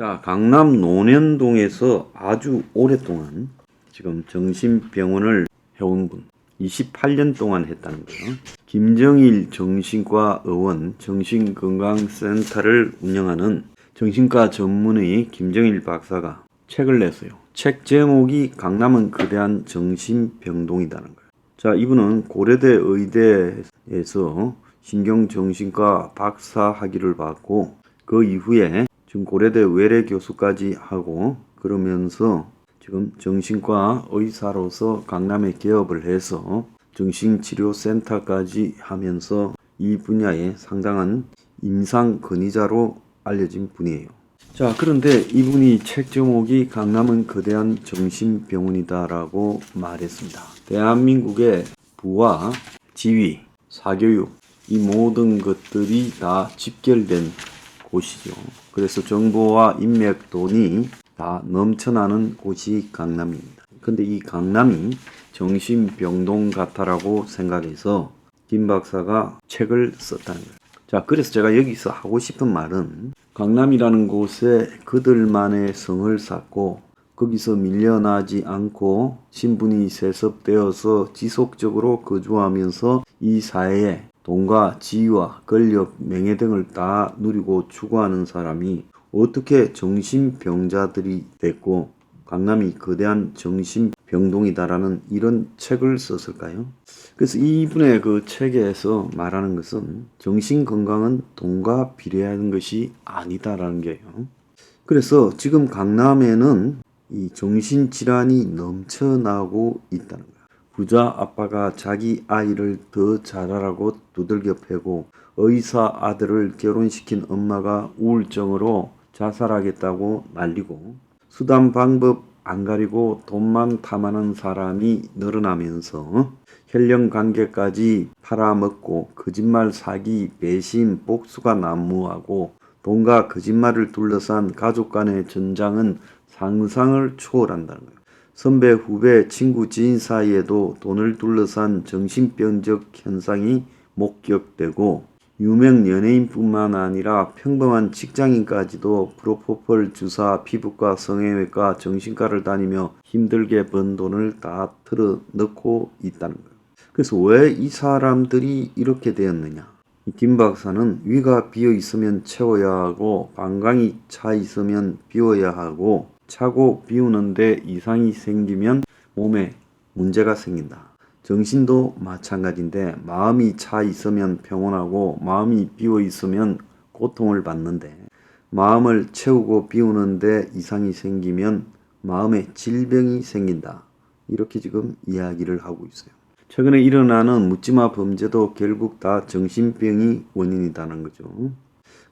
자, 강남 논현동에서 아주 오랫동안 지금 정신병원을 해온 분, 28년 동안 했다는 거예요. 김정일 정신과 의원 정신건강센터를 운영하는 정신과 전문의 김정일 박사가 책을 냈어요. 책 제목이 강남은 거대한 정신병동이라는 거예요. 자, 이분은 고려대 의대에서 신경정신과 박사 학위를 받고 그 이후에 지금 고려대 외래 교수까지 하고 그러면서 지금 정신과 의사로서 강남에 개업을 해서 정신치료센터까지 하면서 이 분야에 상당한 임상 권위자로 알려진 분이에요. 자, 그런데 이분이 책 제목이 강남은 거대한 정신병원이다라고 말했습니다. 대한민국의 부와 지위, 사교육 이 모든 것들이 다 집결된 곳이죠. 그래서 정보와 인맥, 돈이 다 넘쳐나는 곳이 강남입니다. 근데 이 강남이 정신병동 같다라고 생각해서 김 박사가 책을 썼다는 거예요. 자, 그래서 제가 여기서 하고 싶은 말은 강남이라는 곳에 그들만의 성을 쌓고 거기서 밀려나지 않고 신분이 세습되어서 지속적으로 거주하면서 이 사회에 돈과 지위와 권력, 명예 등을 다 누리고 추구하는 사람이 어떻게 정신병자들이 됐고 강남이 거대한 정신병동이다라는 이런 책을 썼을까요? 그래서 이분의 그 책에서 말하는 것은 정신건강은 돈과 비례하는 것이 아니다라는 게요. 그래서 지금 강남에는 이 정신질환이 넘쳐나고 있다는 거예요. 부자 아빠가 자기 아이를 더 잘하라고 두들겨 패고 의사 아들을 결혼시킨 엄마가 우울증으로 자살하겠다고 난리고 수단 방법 안 가리고 돈만 탐하는 사람이 늘어나면서 혈연 관계까지 팔아먹고 거짓말 사기 배신 복수가 난무하고 돈과 거짓말을 둘러싼 가족 간의 전장은 상상을 초월한다는 거예요. 선배, 후배, 친구, 지인 사이에도 돈을 둘러싼 정신병적 현상이 목격되고 유명 연예인뿐만 아니라 평범한 직장인까지도 프로포폴 주사, 피부과, 성형외과, 정신과를 다니며 힘들게 번 돈을 다 털어넣고 있다는 거예요. 그래서 왜 이 사람들이 이렇게 되었느냐? 김 박사는 위가 비어 있으면 채워야 하고 방광이 차 있으면 비워야 하고 차고 비우는데 이상이 생기면 몸에 문제가 생긴다. 정신도 마찬가지인데 마음이 차 있으면 평온하고 마음이 비어 있으면 고통을 받는데 마음을 채우고 비우는데 이상이 생기면 마음에 질병이 생긴다. 이렇게 지금 이야기를 하고 있어요. 최근에 일어나는 묻지마 범죄도 결국 다 정신병이 원인이라는 거죠.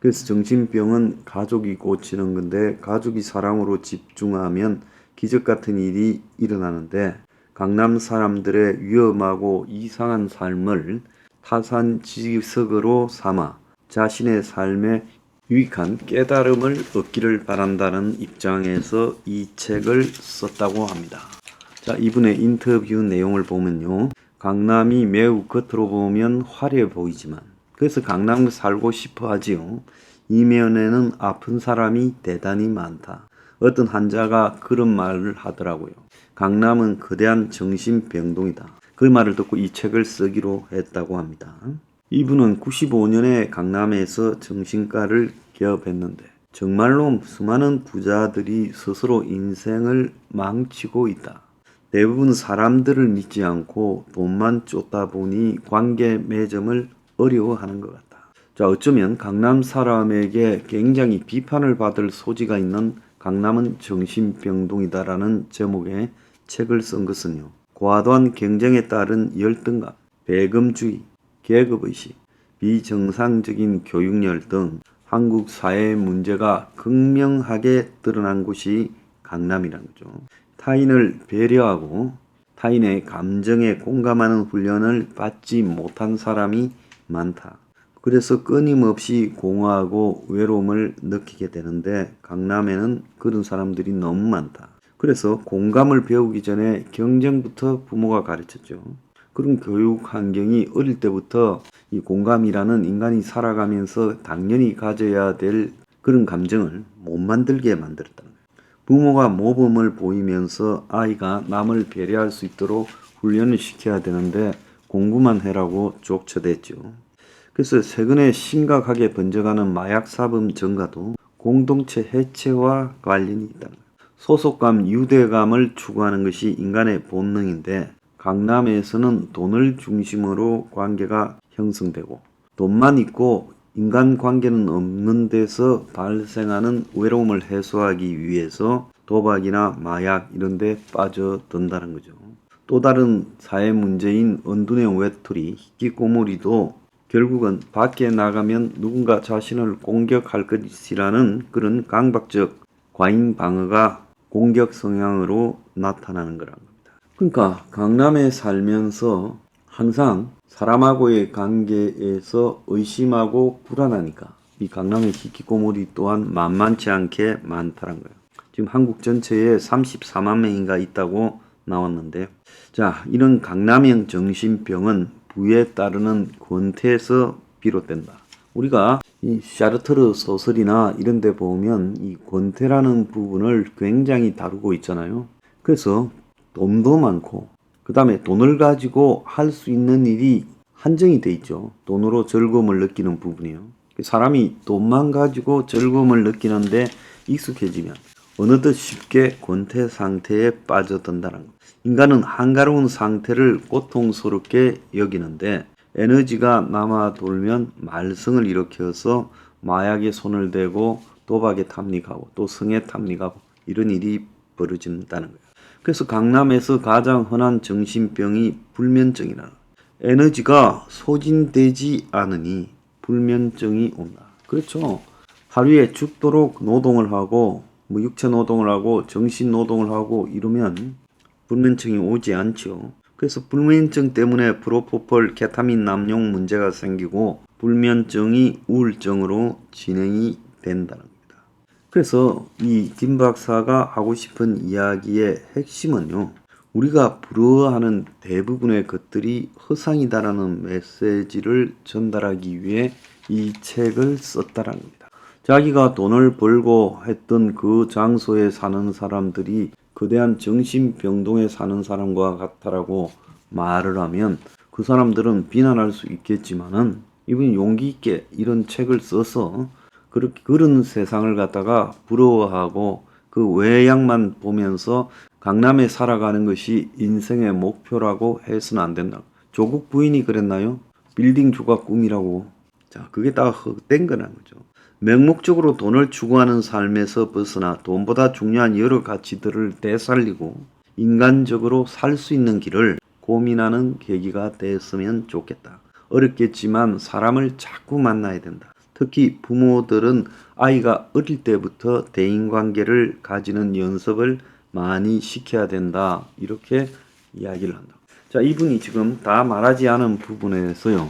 그래서 정신병은 가족이 고치는 건데 가족이 사랑으로 집중하면 기적 같은 일이 일어나는데 강남 사람들의 위험하고 이상한 삶을 타산지석으로 삼아 자신의 삶에 유익한 깨달음을 얻기를 바란다는 입장에서 이 책을 썼다고 합니다. 자, 이분의 인터뷰 내용을 보면요. 강남이 매우 겉으로 보면 화려해 보이지만 그래서 강남 살고 싶어 하지요. 이면에는 아픈 사람이 대단히 많다. 어떤 환자가 그런 말을 하더라고요. 강남은 거대한 정신병동이다. 그 말을 듣고 이 책을 쓰기로 했다고 합니다. 이분은 95년에 강남에서 정신과를 개업했는데 정말로 수많은 부자들이 스스로 인생을 망치고 있다. 대부분 사람들을 믿지 않고 돈만 쫓다 보니 관계 맺음을 어려워하는 것 같다. 자, 어쩌면 강남 사람에게 굉장히 비판을 받을 소지가 있는 강남은 정신병동이다라는 제목의 책을 쓴 것은요. 과도한 경쟁에 따른 열등감, 배금주의, 계급의식, 비정상적인 교육열 등 한국 사회의 문제가 극명하게 드러난 곳이 강남이라는 거죠. 타인을 배려하고 타인의 감정에 공감하는 훈련을 받지 못한 사람이 많다. 그래서 끊임없이 공허하고 외로움을 느끼게 되는데 강남에는 그런 사람들이 너무 많다. 그래서 공감을 배우기 전에 경쟁부터 부모가 가르쳤죠. 그런 교육 환경이 어릴 때부터 이 공감이라는 인간이 살아가면서 당연히 가져야 될 그런 감정을 못 만들게 만들었다는 거예요. 부모가 모범을 보이면서 아이가 남을 배려할 수 있도록 훈련을 시켜야 되는데 공부만 해라고 족쳐댔죠. 그래서 최근에 심각하게 번져가는 마약 사범 증가도 공동체 해체와 관련이 있다는 거예요. 소속감, 유대감을 추구하는 것이 인간의 본능인데 강남에서는 돈을 중심으로 관계가 형성되고 돈만 있고 인간관계는 없는 데서 발생하는 외로움을 해소하기 위해서 도박이나 마약 이런 데 빠져든다는 거죠. 또 다른 사회 문제인 은둔형 외톨이, 희귀꼬물이도 결국은 밖에 나가면 누군가 자신을 공격할 것이라는 그런 강박적 과잉 방어가 공격 성향으로 나타나는 거란 겁니다. 그러니까 강남에 살면서 항상 사람하고의 관계에서 의심하고 불안하니까 이 강남의 희귀꼬물이 또한 만만치 않게 많다는 거예요. 지금 한국 전체에 34만 명인가 있다고 나왔는데, 자, 이런 강남형 정신병은 부에 따르는 권태에서 비롯된다. 우리가 이 샤르트르 소설이나 이런 데 보면 이 권태라는 부분을 굉장히 다루고 있잖아요. 그래서 돈도 많고 그 다음에 돈을 가지고 할 수 있는 일이 한정이 돼 있죠. 돈으로 즐거움을 느끼는 부분이요. 사람이 돈만 가지고 즐거움을 느끼는데 익숙해지면 어느덧 쉽게 권태 상태에 빠져든다는 것. 인간은 한가로운 상태를 고통스럽게 여기는데 에너지가 남아 돌면 말썽을 일으켜서 마약에 손을 대고 도박에 탐닉하고 또 성에 탐닉하고 이런 일이 벌어진다는 거예요. 그래서 강남에서 가장 흔한 정신병이 불면증이라는 거예요. 에너지가 소진되지 않으니 불면증이 온다. 그렇죠. 하루에 죽도록 노동을 하고 육체 노동을 하고 정신 노동을 하고 이러면 불면증이 오지 않죠. 그래서 불면증 때문에 프로포폴, 케타민 남용 문제가 생기고 불면증이 우울증으로 진행이 된다는 겁니다. 그래서 이 김 박사가 하고 싶은 이야기의 핵심은요. 우리가 부러워하는 대부분의 것들이 허상이다라는 메시지를 전달하기 위해 이 책을 썼다는 겁니다. 자기가 돈을 벌고 했던 그 장소에 사는 사람들이 거대한 정신병동에 사는 사람과 같다라고 말을 하면 그 사람들은 비난할 수 있겠지만은 이분이 용기 있게 이런 책을 써서 그런 세상을 갖다가 부러워하고 그 외양만 보면서 강남에 살아가는 것이 인생의 목표라고 해서는 안 된다. 조국 부인이 그랬나요? 빌딩주가 꿈이라고. 자, 그게 다 헛된 거라는 거죠. 맹목적으로 돈을 추구하는 삶에서 벗어나 돈보다 중요한 여러 가치들을 되살리고 인간적으로 살 수 있는 길을 고민하는 계기가 됐으면 좋겠다. 어렵겠지만 사람을 자꾸 만나야 된다. 특히 부모들은 아이가 어릴 때부터 대인관계를 가지는 연습을 많이 시켜야 된다. 이렇게 이야기를 한다. 자, 이분이 지금 다 말하지 않은 부분에서요.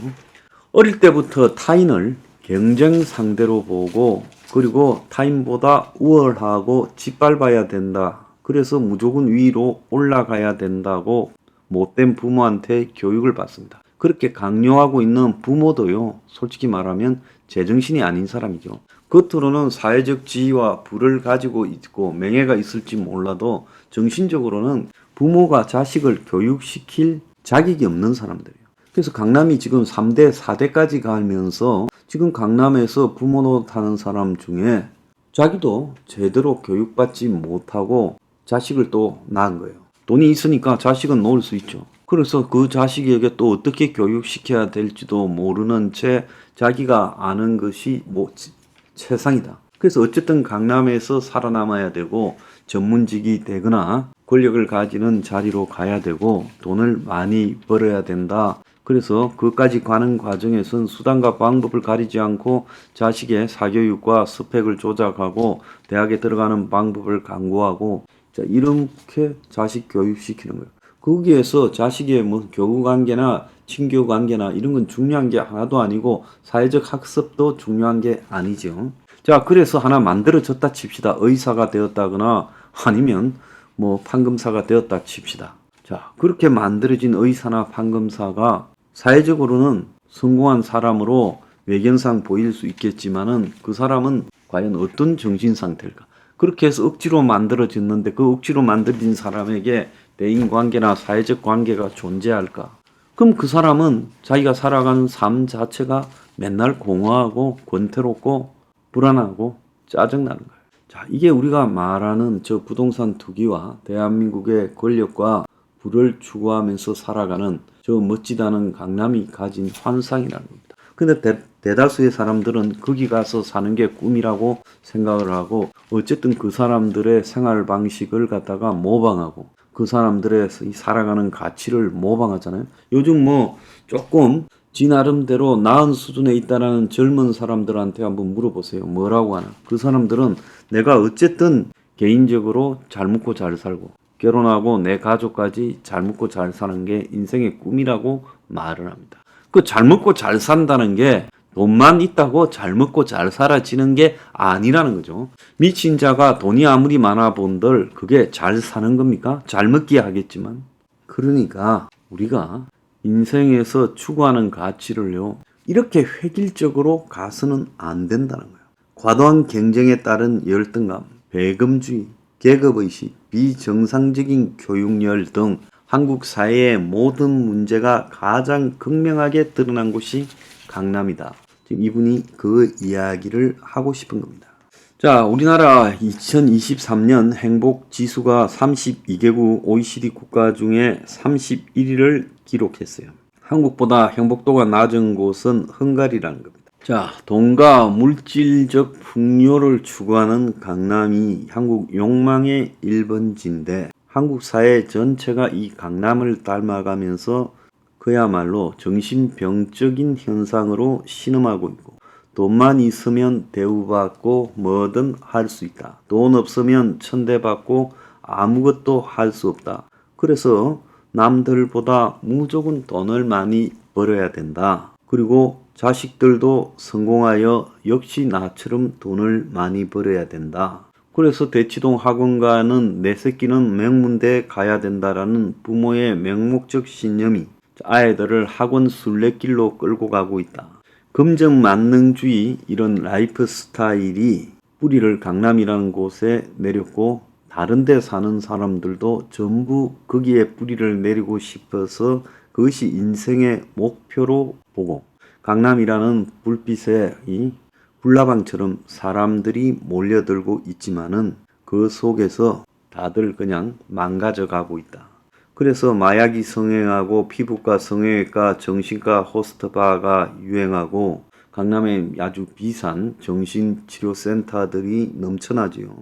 어릴 때부터 타인을 경쟁 상대로 보고 그리고 타인보다 우월하고 짓밟아야 된다. 그래서 무조건 위로 올라가야 된다고 못된 부모한테 교육을 받습니다. 그렇게 강요하고 있는 부모도요. 솔직히 말하면 제정신이 아닌 사람이죠. 겉으로는 사회적 지위와 부를 가지고 있고 명예가 있을지 몰라도 정신적으로는 부모가 자식을 교육시킬 자격이 없는 사람들이에요. 그래서 강남이 지금 3대, 4대까지 가면서 지금 강남에서 부모 노릇하는 사람 중에 자기도 제대로 교육받지 못하고 자식을 또 낳은 거예요. 돈이 있으니까 자식은 놓을 수 있죠. 그래서 그 자식에게 또 어떻게 교육시켜야 될지도 모르는 채 자기가 아는 것이 세상이다. 그래서 어쨌든 강남에서 살아남아야 되고 전문직이 되거나 권력을 가지는 자리로 가야 되고 돈을 많이 벌어야 된다. 그래서 그까지 가는 과정에선 수단과 방법을 가리지 않고 자식의 사교육과 스펙을 조작하고 대학에 들어가는 방법을 강구하고 자, 이렇게 자식 교육시키는 거예요. 거기에서 자식의 뭐 교우관계나 친교관계나 이런 건 중요한 게 하나도 아니고 사회적 학습도 중요한 게 아니죠. 자, 그래서 하나 만들어졌다 칩시다. 의사가 되었다거나 아니면 뭐 판검사가 되었다 칩시다. 자, 그렇게 만들어진 의사나 판검사가 사회적으로는 성공한 사람으로 외견상 보일 수 있겠지만은 그 사람은 과연 어떤 정신 상태일까? 그렇게 해서 억지로 만들어졌는데 그 억지로 만들어진 사람에게 대인관계나 사회적 관계가 존재할까? 그럼 그 사람은 자기가 살아가는 삶 자체가 맨날 공허하고 권태롭고 불안하고 짜증나는 거예요. 자, 이게 우리가 말하는 저 부동산 투기와 대한민국의 권력과 부를 추구하면서 살아가는 저 멋지다는 강남이 가진 환상이라는 겁니다. 근데 대다수의 사람들은 거기 가서 사는 게 꿈이라고 생각을 하고 어쨌든 그 사람들의 생활 방식을 갖다가 모방하고 그 사람들의 살아가는 가치를 모방하잖아요. 요즘 뭐 조금 지 나름대로 나은 수준에 있다라는 젊은 사람들한테 한번 물어보세요. 뭐라고 하나? 그 사람들은 내가 어쨌든 개인적으로 잘 먹고 잘 살고 결혼하고 내 가족까지 잘 먹고 잘 사는 게 인생의 꿈이라고 말을 합니다. 그 잘 먹고 잘 산다는 게 돈만 있다고 잘 먹고 잘 살아지는 게 아니라는 거죠. 미친 자가 돈이 아무리 많아 본들 그게 잘 사는 겁니까? 잘 먹기야 하겠지만. 그러니까 우리가 인생에서 추구하는 가치를요 이렇게 획일적으로 가서는 안 된다는 거예요. 과도한 경쟁에 따른 열등감, 배금주의, 계급의식, 비정상적인 교육열 등 한국 사회의 모든 문제가 가장 극명하게 드러난 곳이 강남이다. 지금 이분이 그 이야기를 하고 싶은 겁니다. 자, 우리나라 2023년 행복지수가 32개국 OECD 국가 중에 31위를 기록했어요. 한국보다 행복도가 낮은 곳은 헝가리라는 겁니다. 자, 돈과 물질적 풍요를 추구하는 강남이 한국 욕망의 1번지인데 한국 사회 전체가 이 강남을 닮아가면서 그야말로 정신병적인 현상으로 신음하고 있고 돈만 있으면 대우받고 뭐든 할 수 있다. 돈 없으면 천대받고 아무것도 할 수 없다. 그래서 남들보다 무조건 돈을 많이 벌어야 된다. 그리고 자식들도 성공하여 역시 나처럼 돈을 많이 벌어야 된다. 그래서 대치동 학원가는 내 새끼는 명문대에 가야 된다라는 부모의 맹목적 신념이 아이들을 학원 순례길로 끌고 가고 있다. 금전만능주의 이런 라이프 스타일이 뿌리를 강남이라는 곳에 내렸고 다른 데 사는 사람들도 전부 거기에 뿌리를 내리고 싶어서 그것이 인생의 목표로 보고 강남이라는 불빛에 이 불나방처럼 사람들이 몰려들고 있지만은 그 속에서 다들 그냥 망가져 가고 있다. 그래서 마약이 성행하고 피부과, 성형외과, 정신과, 호스트바가 유행하고 강남에 아주 비싼 정신치료센터들이 넘쳐나지요.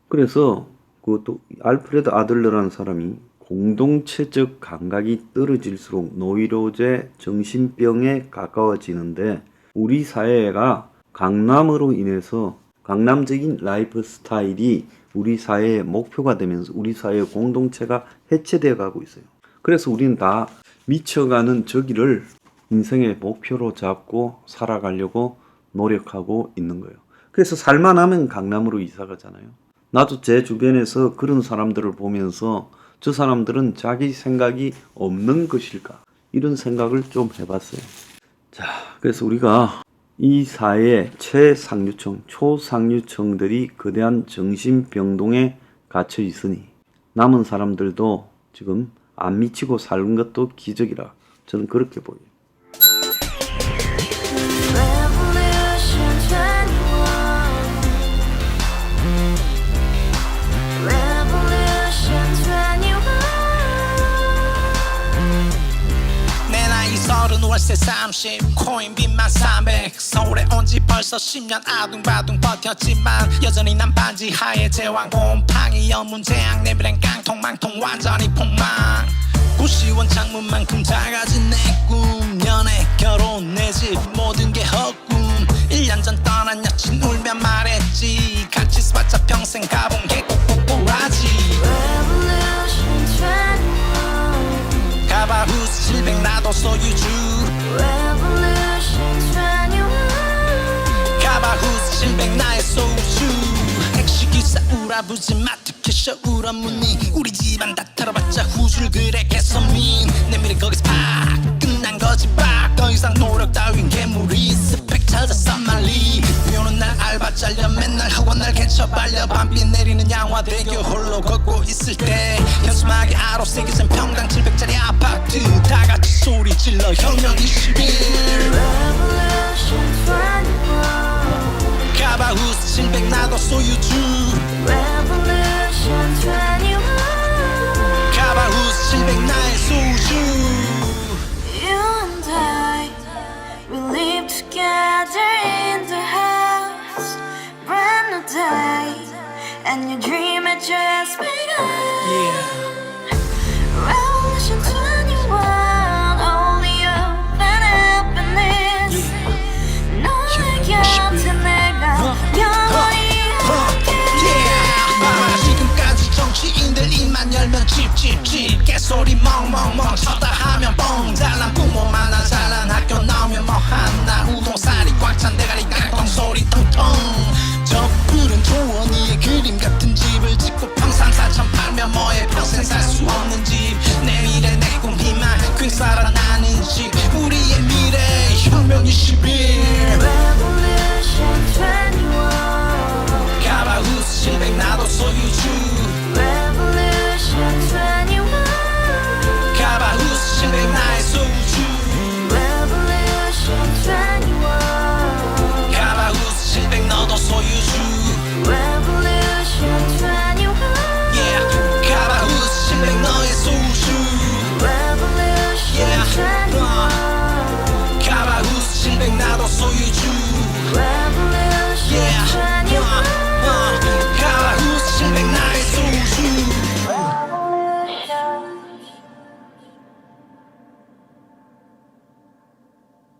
그래서 그것도 알프레드 아들러라는 사람이 공동체적 감각이 떨어질수록 노이로제 정신병에 가까워지는데 우리 사회가 강남으로 인해서 강남적인 라이프 스타일이 우리 사회의 목표가 되면서 우리 사회의 공동체가 해체되어 가고 있어요. 그래서 우리는 다 미쳐가는 저기를 인생의 목표로 잡고 살아가려고 노력하고 있는 거예요. 그래서 살만하면 강남으로 이사 가잖아요. 나도 제 주변에서 그런 사람들을 보면서 저 사람들은 자기 생각이 없는 것일까? 이런 생각을 좀 해봤어요. 자, 그래서 우리가 이 사회의 최상류층, 초상류층들이 거대한 정신병동에 갇혀 있으니 남은 사람들도 지금 안 미치고 사는 것도 기적이라 저는 그렇게 보여요. 월세 30 코인빚만 300 서울에 온지 벌써 10년 아둥바둥 버텼지만 여전히 난 반지 하에 제왕 곰팡이 연문제약 내비랭 깡통 망통 완전히 폭망 구시원 창문만큼 작아진 내 꿈 연애 결혼 내 집 모든 게 헛꿈 1년 전 떠난 여친 울며 말했지 같이 스파자 평생 가본 게 꼭꼭꼬라지 가바후스 700 나도 소유주 가바후스 700 나의 소주 택시기사 우라부지 마트 캐셔 울어무니 우리 집안 다 털어봤자 후줄 그래 개선민 내 미래 거기서 팍 끝난 거지 팍 더 이상 노력 따윈 괴물이 스펙 찾았어 말리 비 오는 날 알바 잘려 맨날 학원 날 개쳐 발려 밤비 내리는 양화대교 홀로 걷고 있을 때 현수막에 아로 새겨진 평당 700짜리 아파트 다 같이 소리 질러 혁명 21 Revolution 21 가바후스 700 나도 소유주 Revolution 21 가바후스 700 나의 소주 You and I, we live together in the house. Brand new day, and your dream had just begun. Revolution 21, only open happiness. 너의 곁에 내가 영원히 함께. 지금까지 정치인들 입만 열면 찝찝찝 개소리 멍멍멍 쳤다 하면 뻥 잘난